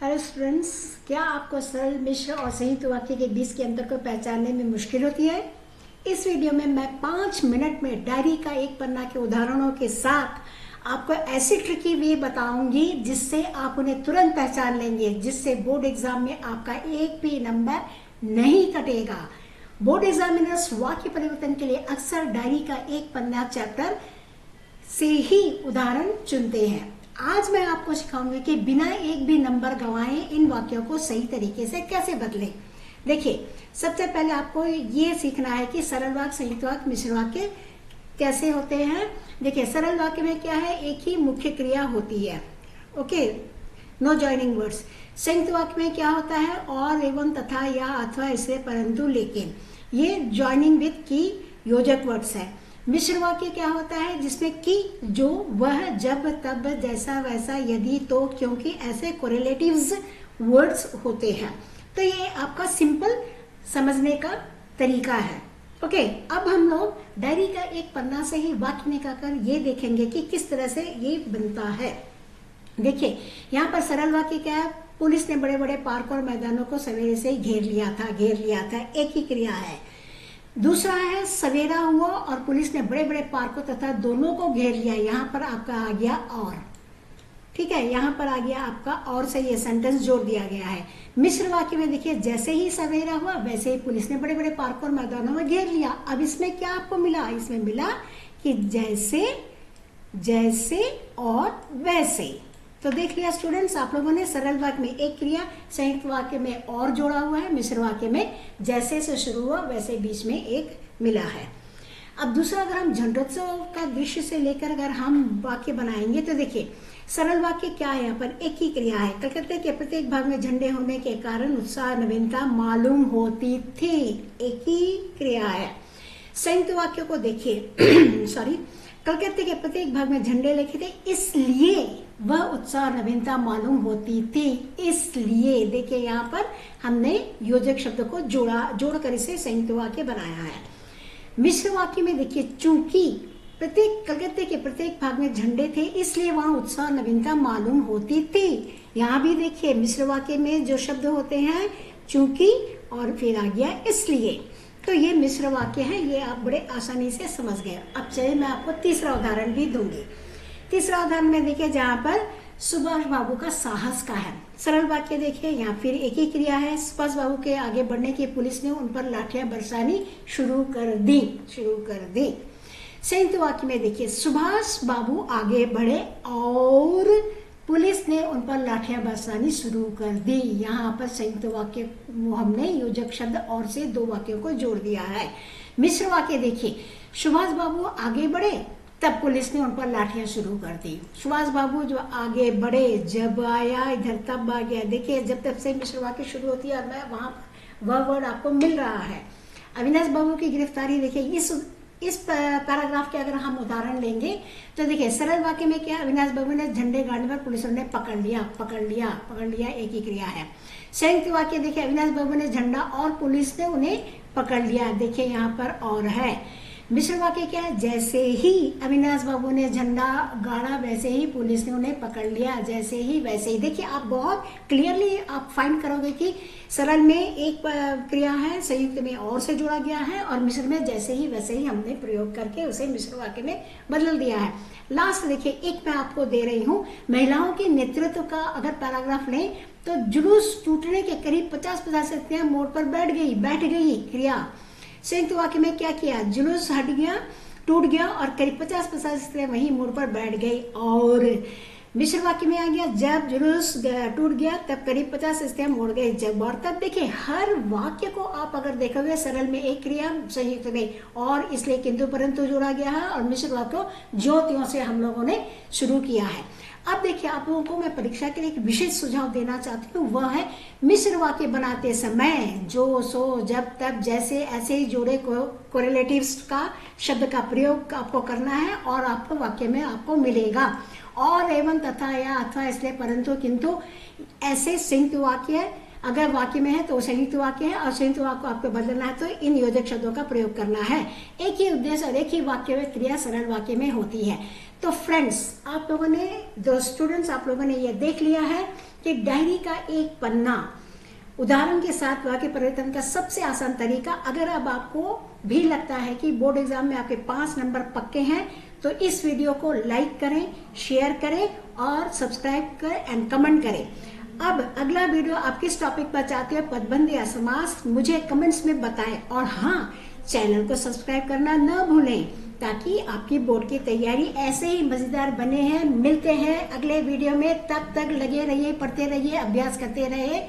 Hello students, क्या आपको सरल, मिश्र और संयुक्त वाक्य के बीच के अंतर को पहचानने में मुश्किल होती है? इस वीडियो में मैं 5 मिनट में डायरी का एक पन्ना के उदाहरणों के साथ आपको ऐसी ट्रिकी वे बताऊंगी जिससे आप उन्हें तुरंत पहचान लेंगे, जिससे बोर्ड एग्जाम में आपका एक भी नंबर नहीं कटेगा। बोर्ड एग्जामिनर्स वाक्य परिवर्तन के लिए अक्सर डायरी का एक पन्ना चैप्टर से ही उदाहरण चुनते हैं। आज मैं आपको सिखाऊंगी कि बिना एक भी नंबर गंवाए इन वाक्यों को सही तरीके से कैसे बदलें। देखिए, सबसे पहले आपको ये सीखना है कि सरल वाक्य, संयुक्त वाक्य, मिश्र वाक्य कैसे होते हैं। देखिए, सरल वाक्य में क्या है, एक ही मुख्य क्रिया होती है, ओके, नो जॉइनिंग वर्ड्स। संयुक्त वाक्य में क्या होता है, और, एवं, तथा, या, अथवा, इसलिए, परंतु, लेकिन, ये जॉइनिंग विद की योजक वर्ड्स है। मिश्र वाक्य क्या होता है, जिसमें कि, जो, वह, जब, तब, जैसा, वैसा, यदि, तो, क्योंकि ऐसे कोरिलेटिव्स वर्ड्स होते हैं। तो ये आपका सिंपल समझने का तरीका है। ओके, अब हम लोग डायरी का एक पन्ना से ही वाक्य निकालकर ये देखेंगे कि किस तरह से ये बनता है। देखिए, यहाँ पर सरल वाक्य क्या है, पुलिस ने बड़े बड़े पार्क और मैदानों को सवेरे से ही घेर लिया था, एक ही क्रिया है। दूसरा है, सवेरा हुआ और पुलिस ने बड़े बड़े पार्कों तथा दोनों को घेर लिया। यहाँ पर आपका आ गया और, ठीक है, यहाँ पर आ गया आपका और से ये सेंटेंस जोड़ दिया गया है। मिश्र वाक्य में देखिए, जैसे ही सवेरा हुआ वैसे ही पुलिस ने बड़े बड़े पार्कों और मैदानों में घेर लिया। अब इसमें क्या आपको मिला, इसमें मिला कि जैसे, जैसे और वैसे। तो देख लिया स्टूडेंट्स, आप लोगों ने सरल वाक्य में एक क्रिया, संयुक्त वाक्य में और जोड़ा हुआ है, मिश्र वाक्य में जैसे से शुरू हुआ वैसे बीच में एक मिला है। अब दूसरा, अगर हम झंडोत्सव का दृश्य से लेकर अगर हम वाक्य बनाएंगे तो देखिए, सरल वाक्य क्या है, यहाँ पर एक ही क्रिया है। कलकत्ते के प्रत्येक भाग में झंडे होने के कारण उत्साह, नवीनता मालूम होती थी, एक ही क्रिया है। संयुक्त वाक्य को देखिए सॉरी, कलकत्ते के प्रत्येक भाग में झंडे लिखे थे, इसलिए वह उत्साह, नवीनता मालूम होती थी। इसलिए देखिए, यहाँ पर हमने योजक शब्द को जोड़कर इसे संयुक्त वाक्य बनाया है। मिश्र वाक्य में देखिए, चूंकि कलकत्ते के प्रत्येक भाग में झंडे थे इसलिए वहां उत्साह, नवीनता मालूम होती थी। यहाँ भी देखिए, मिश्र वाक्य में जो शब्द होते हैं चूंकि और फिर आ गया इसलिए। तो ये मिश्र वाक्य है, ये आप बड़े आसानी से समझ गए। अब चलिए मैं आपको तीसरा उदाहरण भी दूंगी। तीसरा उदाहरण में देखिए, जहाँ पर सुभाष बाबू का साहस का है। सरल वाक्य देखिए, यहाँ फिर एक ही क्रिया है। सुभाष बाबू के आगे बढ़ने की पुलिस ने उन पर लाठियां बरसानी शुरू कर दी। संयुक्त वाक्य में देखिए, सुभाष बाबू आगे बढ़े और पुलिस ने उन पर लाठियां बरसानी शुरू कर दी। यहाँ पर संयुक्त वाक्य हमने योजक शब्द और से दो वाक्यों को जोड़ दिया है। मिश्र वाक्य देखिए, सुभाष बाबू आगे बढ़े तब पुलिस ने उन पर लाठियां शुरू कर दी। सुभाष बाबू जो आगे बढ़े, जब आया इधर तब आ गया। देखिए, जब तक से मिश्र वाक्य शुरू होती है और मैं वहां वह वर्ड आपको मिल रहा है। अविनाश बाबू की गिरफ्तारी देखिए, इस पैराग्राफ के अगर हम उदाहरण लेंगे तो देखिए, सरल वाक्य में क्या, अविनाश बाबू ने झंडे गाड़ने पर पुलिस ने पकड़ लिया, एक ही क्रिया है। संयुक्त वाक्य देखिए, अविनाश बाबू ने झंडा और पुलिस ने उन्हें पकड़ लिया। देखिए, यहाँ पर और है। मिश्र वाक्य क्या है, जैसे ही अविनाश बाबू ने झंडा गाड़ा वैसे ही पुलिस ने उन्हें पकड़ लिया, जैसे ही वैसे ही। देखिए, आप बहुत क्लियरली आप फाइंड करोगे कि सरल में एक क्रिया है, संयुक्त में और से जोड़ा गया है, और मिश्र में जैसे ही वैसे ही हमने प्रयोग करके उसे मिश्र वाक्य में बदल दिया है। लास्ट देखिए, एक मैं आपको दे रही हूँ, महिलाओं के नेतृत्व का अगर पैराग्राफ लें तो जुलूस टूटने के करीब 50 स्त्रियां मोड़ पर बैठ गई क्रिया। संयुक्त वाक्य में क्या किया, जुलूस हट गया, टूट गया और करीब 50 स्त्रियां वहीं मोड़ पर बैठ गई। और मिश्र वाक्य में आ गया, जब जुलूस टूट गया तब करीब 50 स्त्रियां मोड़ गई, जब और तब। देखिए, हर वाक्य को आप अगर देखोगे, सरल में एक क्रिया, संयुक्त में और, इसलिए, किंतु, परंतु जोड़ा गया है, और मिश्र वाक्य को ज्यों त्यों से हम लोगों ने शुरू किया है। अब देखिए, आप लोगों को मैं परीक्षा के लिए एक विशेष सुझाव देना चाहती हूँ, वह है मिश्र वाक्य बनाते समय जो, सो, जब, तब, जैसे, ऐसे ही जोड़े कोरिलेटिव्स का शब्द का प्रयोग आपको करना है और आपको वाक्य में आपको मिलेगा। और, एवं, तथा, या, अथवा, इसलिए, परंतु, किंतु, ऐसे संयुक्त वाक्य अगर वाक्य में है तो संयुक्त वाक्य है, और संयुक्त वाक्य को आपको बदलना है तो इन योजक शब्दों का प्रयोग करना है। एक ही उद्देश्य और एक ही वाक्य में क्रिया सरल वाक्य में होती है। तो फ्रेंड्स, आप लोगों ने, जो स्टूडेंट्स, आप लोगों ने ये देख लिया है कि डायरी का एक पन्ना उदाहरण के साथ वाक्य परिवर्तन का सबसे आसान तरीका। अगर अब आपको भी लगता है कि बोर्ड एग्जाम में आपके 5 नंबर पक्के हैं, तो इस वीडियो को लाइक करें, शेयर करें और सब्सक्राइब करें एंड कमेंट करें। अब अगला वीडियो आप किस टॉपिक पर चाहते हो, पदबंध या समास, मुझे कमेंट्स में बताएं। और हाँ, चैनल को सब्सक्राइब करना न भूलें, ताकि आपकी बोर्ड की तैयारी ऐसे ही मजेदार बने हैं। मिलते हैं अगले वीडियो में, तब तक लगे रहिए, पढ़ते रहिए, अभ्यास करते रहिए।